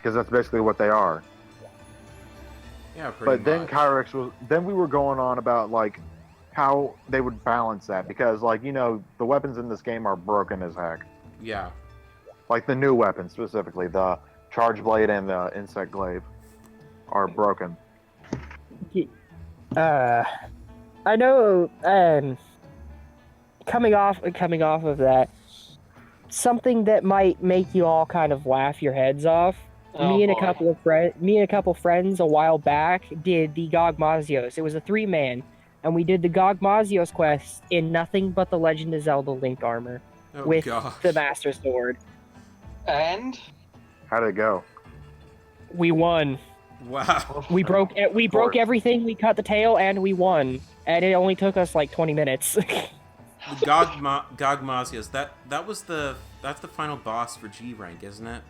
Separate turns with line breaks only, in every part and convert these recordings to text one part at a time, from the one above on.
because that's basically what they are.
Yeah, pretty
But then
much.
Kyrex was. Then we were going on about like how they would balance that because like the weapons in this game are broken as heck.
Yeah.
Like the new weapons specifically, the charge blade and the insect glaive are broken.
I know. Coming off of that, something that might make you all kind of laugh your heads off.
Oh,
Me and
boy.
a couple friends a while back did the Gogmazios. It was a 3-man, and we did the Gogmazios quest in nothing but the Legend of Zelda Link armor
Oh
with
gosh.
the Master Sword.
And
How'd it go?
We won.
Wow.
We broke everything. We cut the tail, and we won. And it only took us like 20 minutes.
Gogmazios. That's the final boss for G rank, isn't it?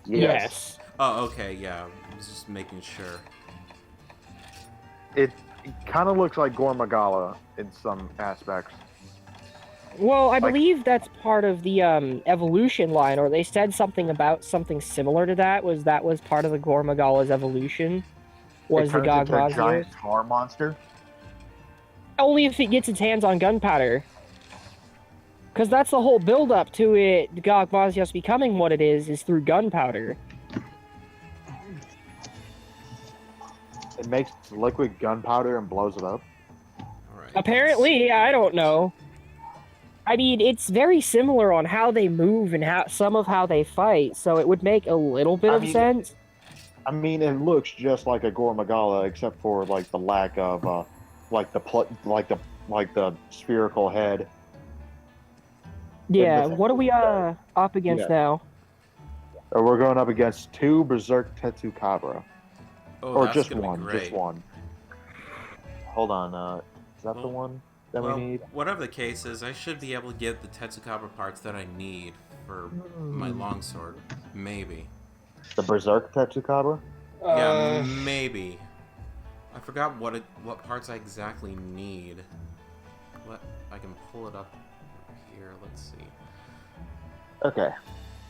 Yes.
Oh, okay, yeah. I was just making sure.
It kind of looks like Gormagala in some aspects.
Well, I
Like-
believe that's part of the evolution line, or they said something about something similar to that. Was part of the Gormagala's evolution? Was the
it turns into a
Gogmazios?
giant tar monster.
Only if it gets its hands on gunpowder. Because that's the whole build-up to it, the Gogmazios becoming what it is through gunpowder.
It makes liquid gunpowder and blows it up.
Alright.
Apparently, I don't know. I mean, it's very similar on how they move and how they fight, so it would make a little bit of sense.
I mean, it looks just like a Gormagala, except for like the lack of like the spherical head.
Yeah, what are we up against now?
We're going up against 2 Berserk Tetsukabra.
Oh,
Or
that's
just
gonna be
one,
great.
just one. Hold on, is that the one that we need?
Whatever the case is, I should be able to get the Tetsukabra parts that I need for my longsword. Maybe.
The Berserk Tetsukabra?
Yeah, maybe. I forgot what parts I exactly need. I can pull it up here. Let's see.
Okay.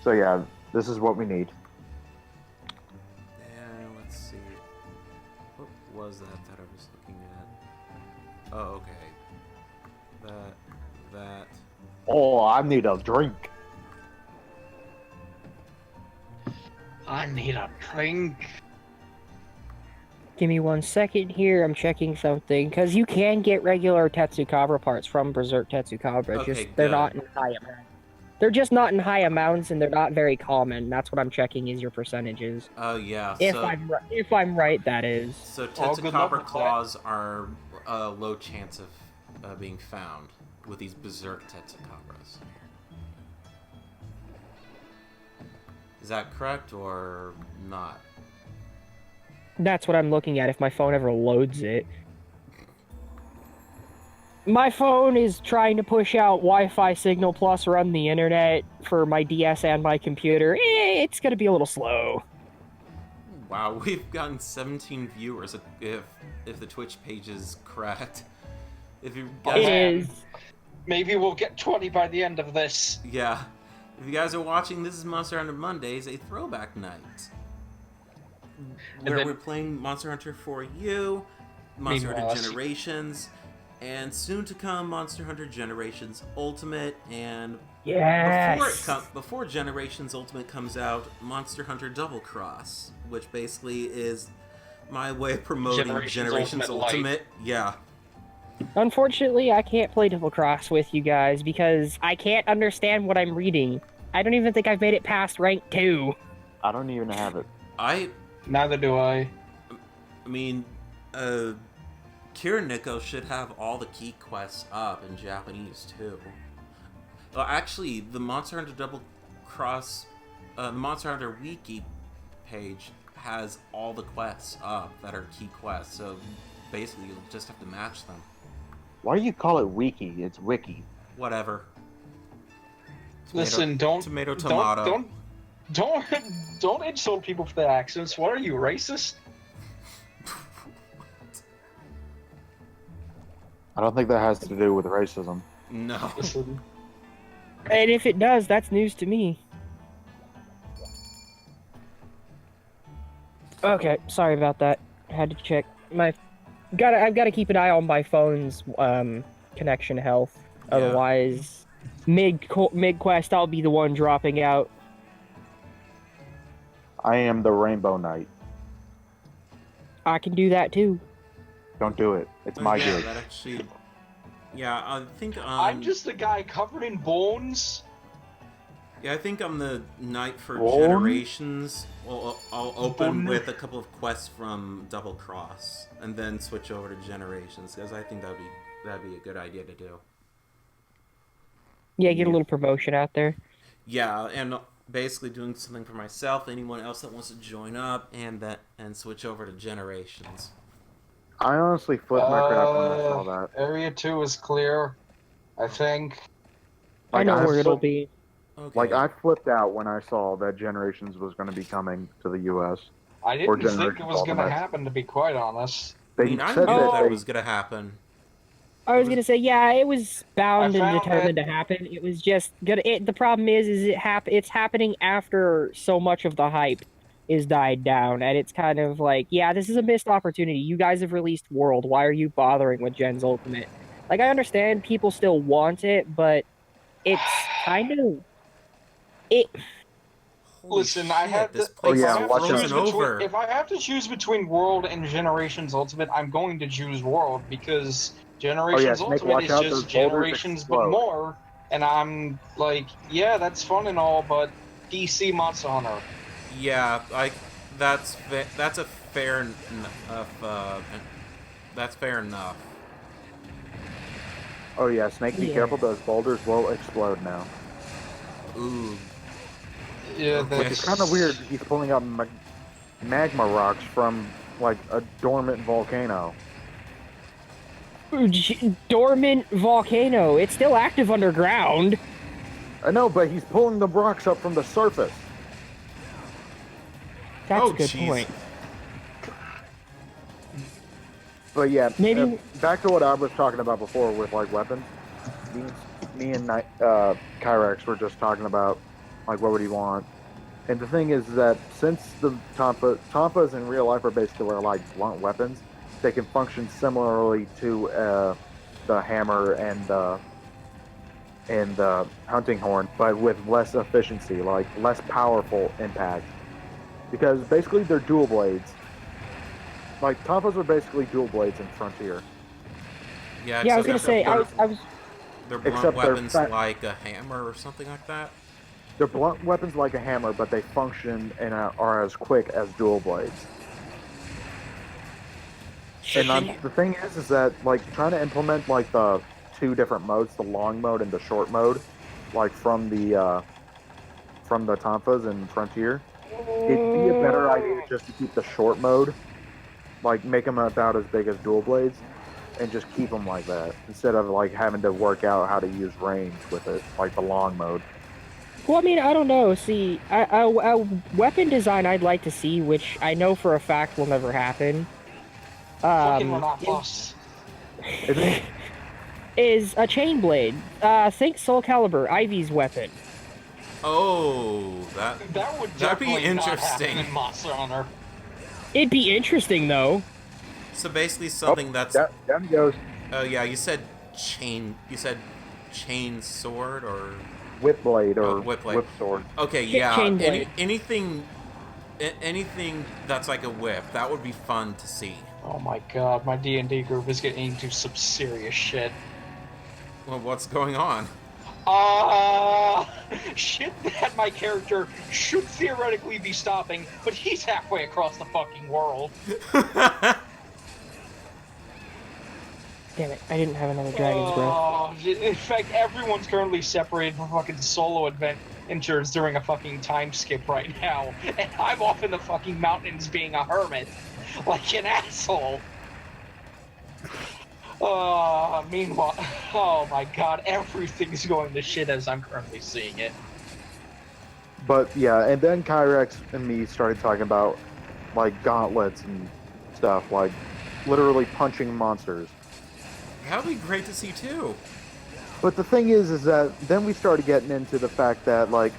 So yeah, this is what we need.
And let's see. What was that I was looking at? Oh, okay. That.
Oh, I need a drink.
I need a drink.
Give me 1 second here, I'm checking something, because you can get regular Tetsukabra parts from Berserk Tetsukabra,
Okay,
they're
good.
not in high amounts. They're just not in high amounts, and they're not very common. That's what I'm checking is your percentages.
Oh yeah.
If I'm right, that is.
So
Oh, good luck
Tetsukabra
with that.
claws are a low chance of being found with these Berserk Tetsukabras. Is that correct or not?
That's what I'm looking at if my phone ever loads it. My phone is trying to push out Wi-Fi signal plus run the internet for my DS and my computer. It's gonna be a little slow.
Wow, we've gotten 17 viewers if the Twitch page is correct. If you guys,
It is.
Maybe we'll get 20 by the end of this.
yeah, if you guys are watching, this is Monster Hunter Mondays, a throwback night, where we're playing Monster Hunter for You, Monster
Meanwhile,
Hunter Generations, and soon to come Monster Hunter Generations Ultimate, and
Yes.
before Generations Ultimate comes out, Monster Hunter Double Cross, which basically is my way of promoting Generations
Ultimate
Ultimate. Yeah.
Unfortunately, I can't play Double Cross with you guys because I can't understand what I'm reading. I don't even think I've made it past rank 2.
I don't even have it.
Neither do I.
I mean, Kiriniko should have all the key quests up in Japanese too. Well, actually, the Monster Hunter Double Cross, the Monster Hunter Wiki page has all the quests up that are key quests. So basically, you'll just have to match them.
Why do you call it wiki? It's wiki.
Whatever.
Listen, don't
tomato.
Don't insult people for their accents. What are you, racist?
I don't think that has to do with racism.
No.
Listen.
And if it does, that's news to me. Okay, sorry about that. I had to check my. I've got to keep an eye on my phone's connection health.
Yeah.
Otherwise, mid quest, I'll be the one dropping out.
I am the Rainbow Knight.
I can do that too.
Don't do it. It's my
Yeah,
gig.
that actually. Yeah, I think
I'm just a guy covered in bones.
Yeah, I think I'm the knight for
Bones?
generations. Well, I'll open
Bone?
with a couple of quests from Double Cross, and then switch over to generations because I think that'd be a good idea to do.
Yeah, get a
Yeah.
little promotion out there.
Yeah, and basically doing something for myself, anyone else that wants to join up, and switch over to generations.
I honestly flipped my crap when I saw that.
Area 2 is clear, I think.
I
Like
know
I
where it'll
flipped,
be.
Okay.
like I flipped out when I saw that Generations was going to be coming to the U.S.
I
or
didn't think it
Generations
was gonna
Ultimate.
happen, to be quite honest.
I
They
mean, I
said
knew
that
that
Oh.
was gonna happen.
I
It
was
was
gonna say, yeah, it was
I
bound and
found
determined
it.
to happen. It was just gonna. The problem is it's happening after so much of the hype is died down, and it's kind of like, yeah, this is a missed opportunity. You guys have released World. Why are you bothering with Gen's Ultimate? Like, I understand people still want it, but it's kind of it.
holy
Listen, I
shit!
have
This
to.
Oh
If
place
I
is
yeah,
have to
watch out.
choose
frozen
between,
over.
if I have to choose between World and Generations Ultimate, I'm going to choose World because
Oh yeah,
Generations
Snake,
Ultimate
watch
is
out. Those
just
boulders
Generations but
explode.
more. And I'm like, yeah, that's fun and all, but DC Monster Hunter.
Yeah, like that's a that's fair enough.
Oh yeah, Snake, be careful.
Yeah.
Those boulders will explode now.
Ooh.
Yeah,
Okay.
Which is kind of weird.
that's.
He's pulling out magma rocks from like a dormant volcano.
Dormant volcano. It's still active underground.
I know, but he's pulling the rocks up from the surface.
That's
Oh
a good
jeez.
point.
But yeah,
Maybe.
back to what I was talking about before with like weapons. Me, me and Kyrex were just talking about like what would he want. And the thing is that since the Tonfas in real life are basically like blunt weapons, they can function similarly to the hammer and the hunting horn, but with less efficiency, like less powerful impact. Because basically they're dual blades. Like Tonfas are basically dual blades in Frontier,
Yeah,
Yeah, I was
except
gonna
they're
say. I was.
they're blunt
except they're
weapons like a hammer or something like that.
they're blunt weapons like a hammer, but they function and are as quick as dual blades.
So
And
can you?
the thing is that like trying to implement like the two different modes, the long mode and the short mode, like from the Tonfas and Frontier, it'd be a better idea just to keep the short mode, like make them about as big as dual blades, and just keep them like that instead of like having to work out how to use range with it, like the long mode.
Well, I mean, I don't know. See, a weapon design I'd like to see, which I know for a fact will never happen,
Fucking
um,
Renat
Isn't it?
is a chain blade. Think Soul Calibur, Ivy's weapon.
Oh,
That would
that'd be
definitely not happen
interesting.
in Monster Hunter.
It'd be interesting though.
So basically,
Oh,
something that's.
down he goes.
Oh yeah, you said chain. You said chain sword or
Whip blade or
whip blade.
whip sword.
Okay, yeah.
Chain blade.
Anything that's like a whip, that would be fun to see.
Oh my god, my D&D group is getting into some serious shit.
Well, what's going on?
Shit that my character should theoretically be stopping, but he's halfway across the fucking world.
Damn it! I didn't have another dragon's breath.
Oh, in fact, everyone's currently separated for fucking solo adventures during a fucking time skip right now, and I'm off in the fucking mountains being a hermit, like an asshole. Meanwhile, oh my god, everything's going to shit as I'm currently seeing it.
But yeah, and then Kyrex and me started talking about like gauntlets and stuff, like literally punching monsters.
That would be great to see too.
But the thing is that then we started getting into the fact that like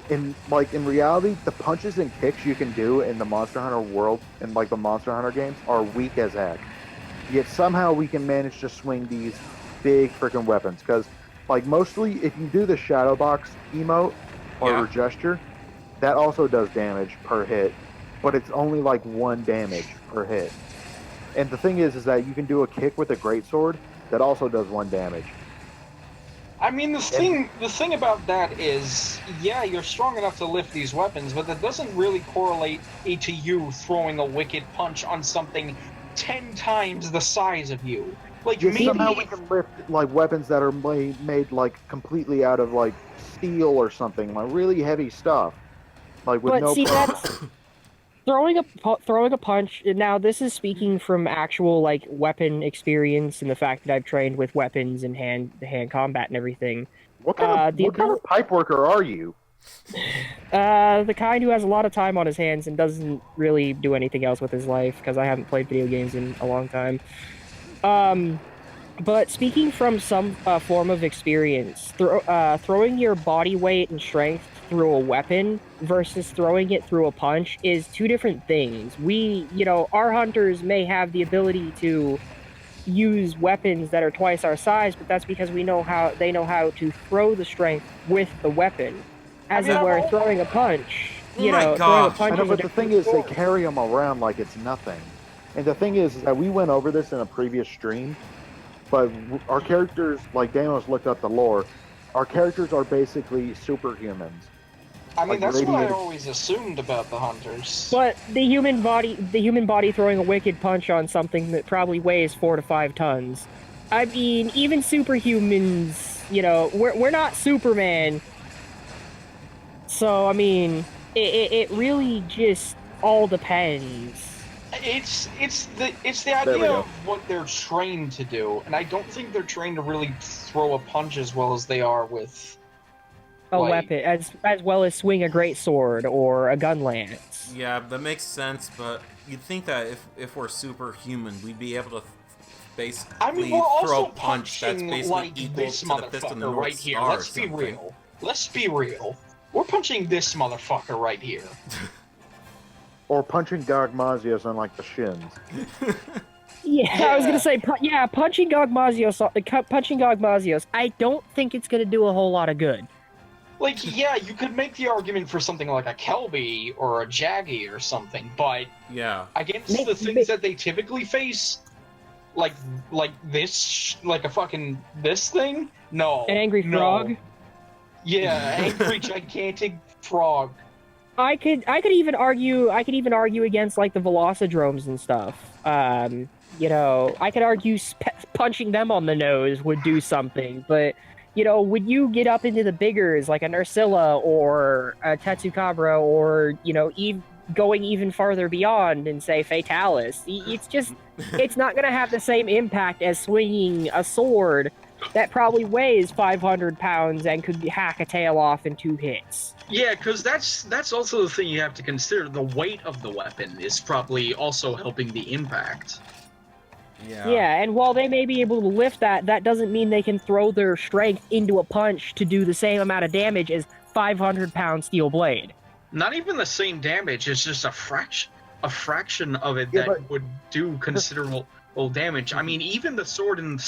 in reality, the punches and kicks you can do in the Monster Hunter world and like the Monster Hunter games are weak as heck. Yet somehow we can manage to swing these big freaking weapons. Because like mostly, if you do the shadow box emote or
Yeah.
gesture, that also does damage per hit, but it's only like one damage per hit. And the thing is that you can do a kick with a greatsword that also does one damage.
I mean,
And
the thing about that is, yeah, you're strong enough to lift these weapons, but that doesn't really correlate to you throwing a wicked punch on something 10 times the size of you. Like,
yet somehow
maybe
we can lift like weapons that are made like completely out of like steel or something, like really heavy stuff, like with
But
no
see,
problem.
that's throwing a punch. Now, this is speaking from actual like weapon experience and the fact that I've trained with weapons and hand combat and everything. The
What kind
ability,
of pipe worker are you?
the kind who has a lot of time on his hands and doesn't really do anything else with his life because I haven't played video games in a long time. Um, But speaking from some form of experience, throwing your body weight and strength through a weapon versus throwing it through a punch is two different things. Our hunters may have the ability to use weapons that are twice our size, but that's because they know how to throw the strength with the weapon.
I
As
mean,
in
I've
where
all
Oh my
throwing a
gosh.
I
punch
know,
is a
but the
different
thing is, they
story.
carry them around like it's nothing. And the thing is that we went over this in a previous stream, but our characters, like Danos looked up the lore, our characters are basically superhumans,
I mean,
like
that's what I
radiated.
always assumed about the hunters.
But the human body throwing a wicked punch on something that probably weighs 4 to 5 tons. I mean, even superhumans, we're not Superman. So, I mean, it really just all depends.
It's the
There we
idea
go.
of what they're trained to do, and I don't think they're trained to really throw a punch as well as they are with
A
like.
weapon, as well as swing a great sword or a gun lance.
Yeah, that makes sense, but you'd think that if we're superhuman, we'd be able to
I mean,
basically
we're
throw
also
a punch that's
punching
basically
like
equal
this
to the fist of the
motherfucker
North
right here.
Star or
Let's be
something.
real. Let's be real. We're punching this motherfucker right here.
Or punching Gog Mazios on like the shins.
Yeah, I was gonna
Yeah.
say, punching Gog Mazios. I don't think it's gonna do a whole lot of good.
Like, yeah, you could make the argument for something like a Kelby or a Jaggy or something, but
Yeah.
against the things that they typically face, like this, like a fucking this thing, no,
An angry
no,
frog.
yeah, angry gigantic frog.
I could even argue against like the velocidromes and stuff. I could argue punching them on the nose would do something, but when you get up into the biggers like a Nursilla or a Tetsukabra or going even farther beyond and say Fatalis, it's not gonna have the same impact as swinging a sword that probably weighs 500 pounds and could hack a tail off in 2 hits.
Yeah, because that's also the thing you have to consider. The weight of the weapon is probably also helping the impact.
Yeah.
Yeah, and while they may be able to lift that, that doesn't mean they can throw their strength into a punch to do the same amount of damage as 500-pound steel blade.
Not even the same damage. It's just a fraction of it
Yeah,
that
but
would do considerable damage. I mean, even the sword and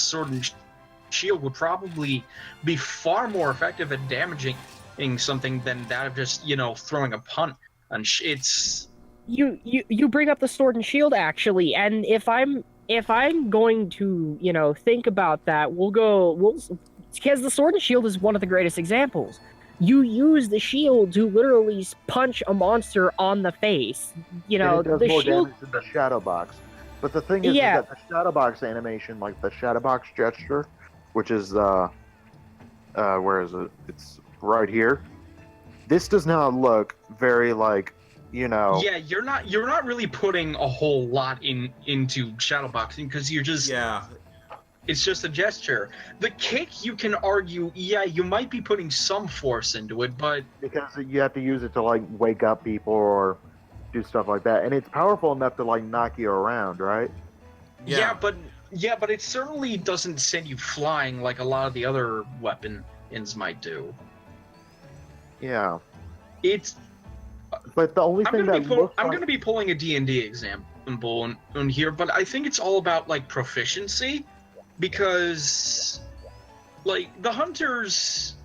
shield would probably be far more effective at damaging something than that of just throwing a punt. And it's
You bring up the sword and shield actually, and if I'm going to think about that, we'll because the sword and shield is one of the greatest examples. You use the shield to literally punch a monster on the face.
and it does
The
more
shield.
damage than the shadow box. But the thing is
Yeah,
that the shadow box animation, like the shadow box gesture, which is where is it? It's right here. This does not look very like
yeah, you're not really putting a whole lot into shadowboxing because you're just
Yeah.
it's just a gesture. The kick, you can argue, yeah, you might be putting some force into it, but
because you have to use it to like wake up people or do stuff like that, and it's powerful enough to like knock you around, right?
yeah, but it certainly doesn't send you flying like a lot of the other weapons might do.
Yeah.
It's
But the only
I'm
thing
gonna
that
be
looks
I'm
like
gonna be pulling a D&D example on here, but I think it's all about like proficiency, because like the hunters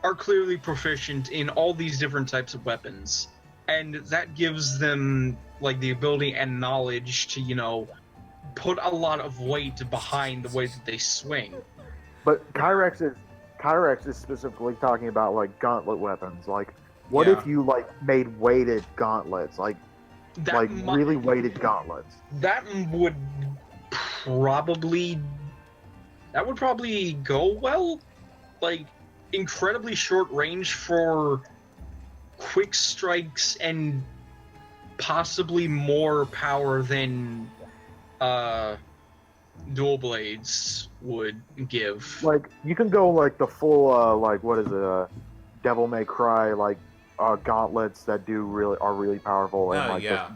are clearly proficient in all these different types of weapons, and that gives them like the ability and knowledge to, you know, put a lot of weight behind the way that they swing.
But Kyrex is specifically talking about like gauntlet weapons. Like, what
Yeah.
if you like made weighted gauntlets, like
That
really weighted gauntlets?
that would probably that would probably go well. Like incredibly short range for quick strikes and possibly more power than dual blades would give.
Like, you can go like the full like what is it, Devil May Cry like gauntlets that are really powerful, and
Oh,
like
yeah.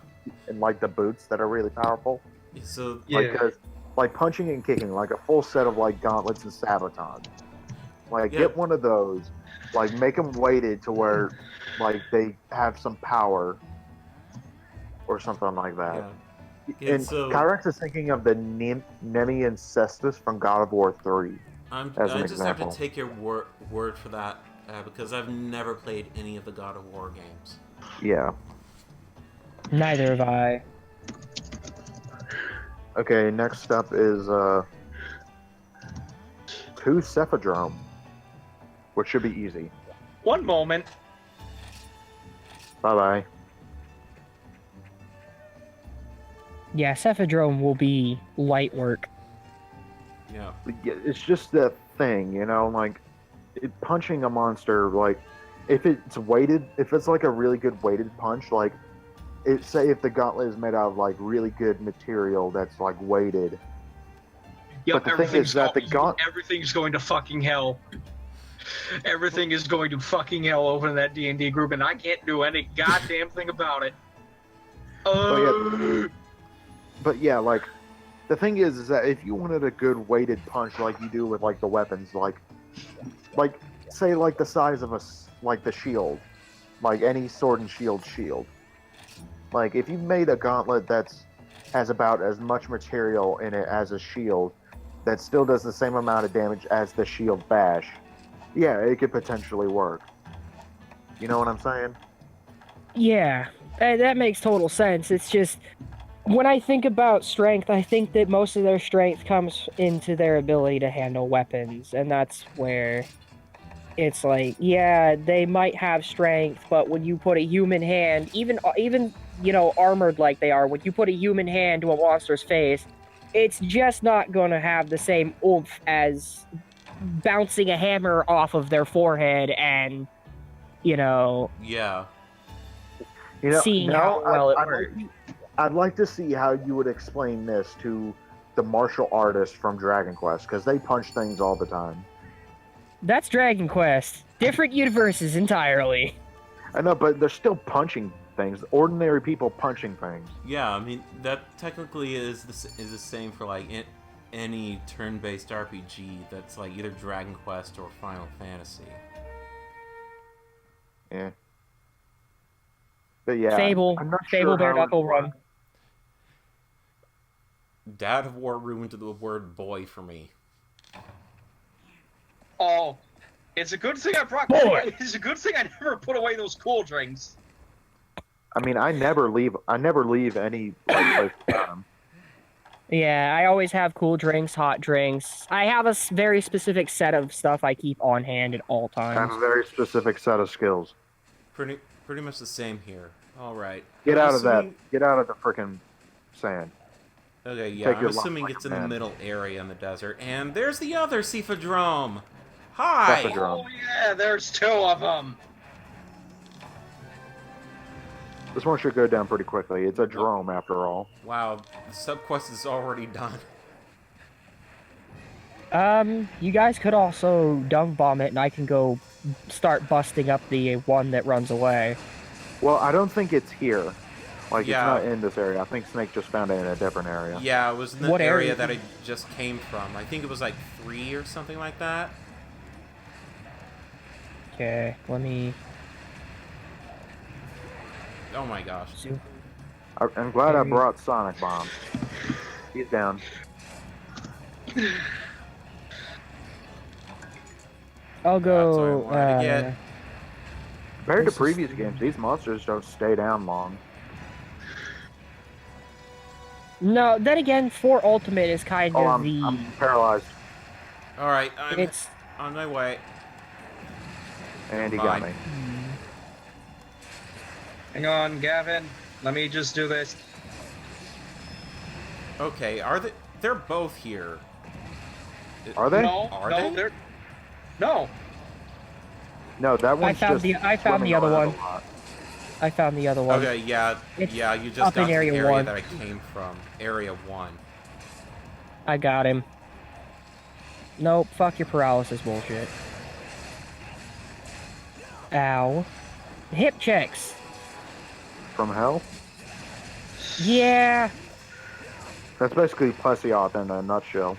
the boots that are really powerful.
So,
Yeah.
Like, 'cause, like punching and kicking, like a full set of like gauntlets and sabaton. Like,
Yeah.
get one of those, like make them weighted to where like they have some power or something like that.
yeah,
And
so
Kyrex is thinking of the Nemi Cestus from God of War 3 as an
I just have to
example.
take your word for that because I've never played any of the God of War games.
Yeah.
Neither have I.
Okay, next up is two Cephadrome, which should be easy.
One moment.
Bye bye.
Yeah, Cephadrome will be light work.
Yeah.
It's just the thing, you know, like punching a monster, like if it's weighted, if it's like a really good weighted punch, like say if the gauntlet is made out of like really good material that's like weighted.
Yep,
But the thing is that
everything's going to fucking hell. Everything is going to fucking hell over in that D&D group, and I can't do any goddamn thing about it.
But yeah, like the thing is that if you wanted a good weighted punch like you do with like the weapons, like say like the size of like the shield, like any sword and shield. Like if you made a gauntlet that's has about as much material in it as a shield, that still does the same amount of damage as the shield bash, yeah, it could potentially work. You know what I'm saying?
Yeah, that makes total sense. It's just when I think about strength, I think that most of their strength comes into their ability to handle weapons, and that's where it's like, yeah, they might have strength, but when you put a human hand, even you know, armored like they are, when you put a human hand to a monster's face, it's just not going to have the same oomph as bouncing a hammer off of their forehead and, you know,
Yeah.
You know,
seeing how well it works.
I'd like to see how you would explain this to the martial artists from Dragon Quest, because they punch things all the time.
That's Dragon Quest. Different universes entirely.
I know, but they're still punching things. Ordinary people punching things.
Yeah, I mean that technically is the same for like any turn-based RPG that's like either Dragon Quest or Final Fantasy.
Yeah. But yeah,
Fable,
I'm not
Fable
sure
Bare
how
Knuckle Run.
Dad of War ruined the word boy for me.
Oh, it's a good thing I brought.
Boy!
It's a good thing I never put away those cool drinks.
I mean, I never leave any like place without them.
Yeah, I always have cool drinks, hot drinks. I have a very specific set of stuff I keep on hand at all
I have
times.
a very specific set of skills.
Pretty much the same here. All right.
Get
I'm
out of that.
assuming-
Get out of the frickin' sand.
Okay, yeah,
Take
I'm
your lump
assuming
like
it's
a
in the
man.
middle area in the desert, and there's the other Cephadrome. Hi.
Cephadrome.
Oh yeah, there's two of them.
This one should go down pretty quickly. It's a drome after all.
Wow, the subquest is already done.
You guys could also dung bomb it, and I can go start busting up the one that runs away.
Well, I don't think it's here. Like,
Yeah.
it's not in this area. I think Snake just found it in a different area.
Yeah, it was in the
What
area
area?
that I just came from. I think it was like 3 or something like that.
Okay, let me...
Oh my gosh.
I'm glad I brought Sonic Bomb. He's down.
I'll
That's what I
go.
wanted to get.
Compared to
This is-
previous games, these monsters don't stay down long.
No, then again, 4 Ultimate is kind
Oh,
of the.
I'm paralyzed.
Alright, I'm
It's.
on my way.
And he
Never
got
mind.
me.
Hang on, Gavin. Let me just do this.
Okay, are they... They're both here.
Are they?
No,
Are
no,
they?
they're... No.
No, that one's
found
just
I found the
swimming
other
around
one.
a lot.
I found the other one.
Okay, yeah,
It's
yeah, you just
up
got
in
to the
Area
area
1.
that I came from. Area 1.
I got him. Nope, fuck your paralysis bullshit. Ow. Hip checks.
From hell?
Yeah.
That's basically Plessioth in a nutshell.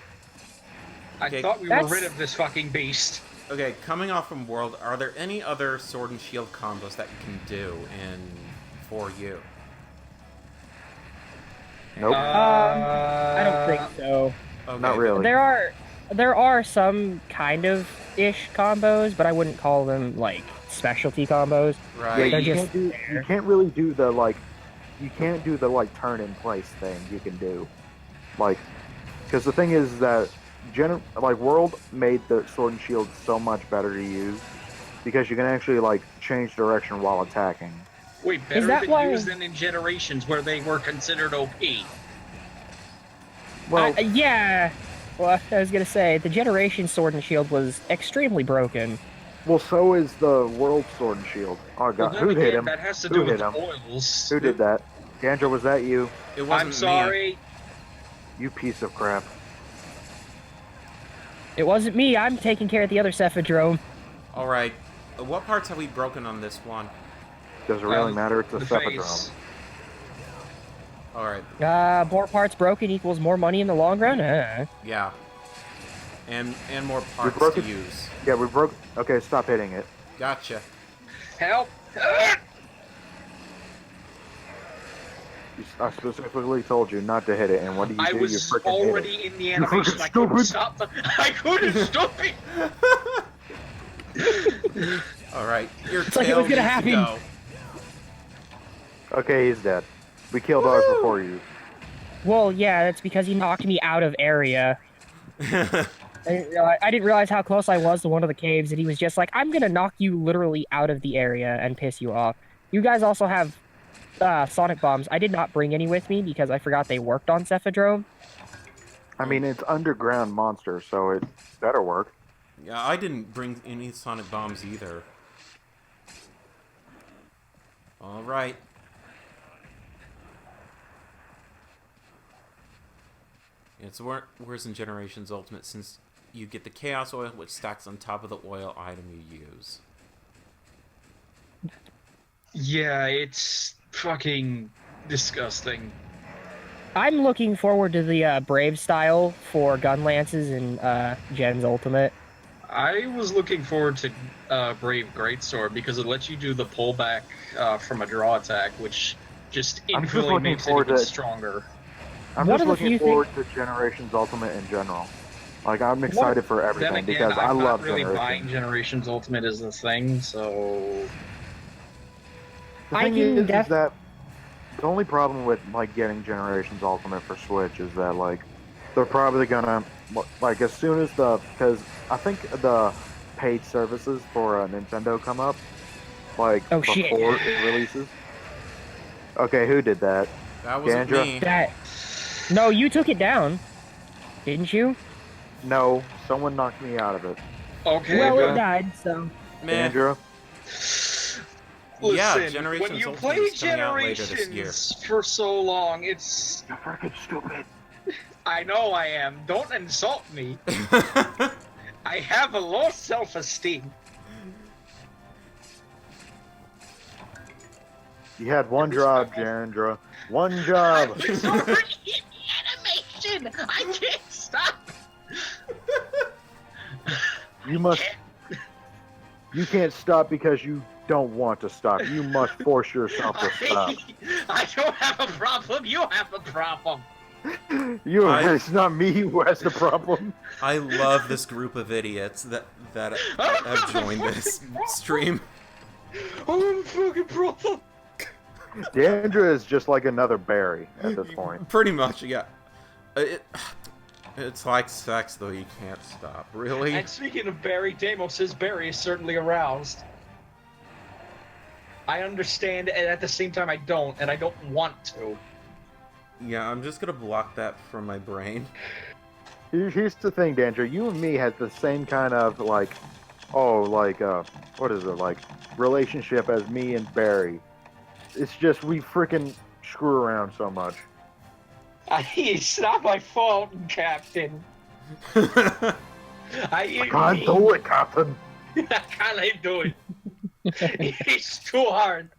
I
Okay,
thought we
that's-
were rid of this fucking beast.
Okay, coming off from World, are there any other Sword and Shield combos that you can do in 4U?
Nope.
I don't think so.
Okay,
Not really.
There are some kind of ish combos, but I wouldn't call them like specialty combos.
Yeah,
Right.
They're
you
just
can't do.
there.
You can't really do the like. You can't do the like turn in place thing. You can do, like, because the thing is that like World made the Sword and Shield so much better to use because you can actually like change direction while attacking.
Wait, better
that
than
why-
used than in Generations where they were considered OP.
Well,
yeah. Well, I was gonna say the Generation Sword and Shield was extremely broken.
well, so is the World Sword and Shield. Oh
Well,
god,
then
who hit
again,
him?
that has to
Who
do
hit
with
him?
oils.
Who did that? Dandra, was that you?
It wasn't
I'm
me.
sorry.
You piece of crap.
It wasn't me. I'm taking care of the other Cephadrome.
Alright, what parts have we broken on this one?
Does it really matter? It's a
The
Cephadrome.
face.
Alright,
More parts broken equals more money in the long run.
yeah. And more parts
broke
to
it.
use.
Yeah, we broke. Okay, stop hitting it.
Gotcha.
Help!
I specifically told you not to hit it, and what do you
I
do? You
was
freaking hit it.
already in the
You
animation.
freaking
I couldn't
stupid.
stop the. I couldn't stop it.
Alright, your
It's like it
tail
was gonna
needs to
happen.
Okay, he's dead. We killed ours before you.
Well, yeah, that's because he knocked me out of area.
go.
I didn't realize how close I was to one of the caves, and he was just like, "I'm gonna knock you literally out of the area and piss you off." You guys also have sonic bombs. I did not bring any with me because I forgot they worked on Cephadrome.
I mean, it's underground monster, so it better work.
Yeah, I didn't bring any sonic bombs either. Alright. It's worse in Generations Ultimate since you get the Chaos Oil, which stacks on top of the oil item you use.
Yeah, it's fucking disgusting.
I'm looking forward to the Brave style for gun lances in Gen's Ultimate.
I was looking forward to Brave Greatsword because it lets you do the pullback from a draw attack, which just
I'm just
infinitely
looking
makes it
forward
even
to-
stronger.
I'm
One
just
of the
looking
few
forward to Generations Ultimate in general. Like, I'm excited for
Then
everything
again,
because I
I'm not
love
really buying
Generations.
Generations Ultimate as a thing, so
The
I
thing
can
is
def-
that the only problem with like getting Generations Ultimate for Switch is that like they're probably gonna like as soon as because I think the paid services for Nintendo come up like
Oh,
before
shit.
it releases. Okay, who did that?
That wasn't
Dandra?
me.
That. No, you took it down, didn't you?
No, someone knocked me out of it.
okay.
Well,
Dandra?
it died, so.
Meh.
Andrew?
Yeah,
Listen,
Generations
when you
Ultimate
play
is coming out later this year.
Generations for so long, it's
You're freaking stupid.
I know I am. Don't insult me. I have a low self-esteem.
You had one job, Jandra. One job.
I was already in the animation. I can't stop.
You must. You can't stop because you don't want to stop. You must force yourself to stop.
I don't have a problem. You have a problem.
It's not me who has the problem.
I love this group of idiots that have joined this stream.
Oh, fucking problem.
Dandra is just like another Barry at this point.
Pretty much, yeah. It's like sex, though you can't stop. Really?
And speaking of Barry, Damo says Barry is certainly aroused. I understand, and at the same time I don't, and I don't want to.
Yeah, I'm just gonna block that from my brain.
Here's the thing, Dandra. You and me had the same kind of what is it, like, relationship as me and Barry. It's just we freaking screw around so much.
It's not my fault, Captain.
I can't do it, Captain.
I can't do it. It's too hard.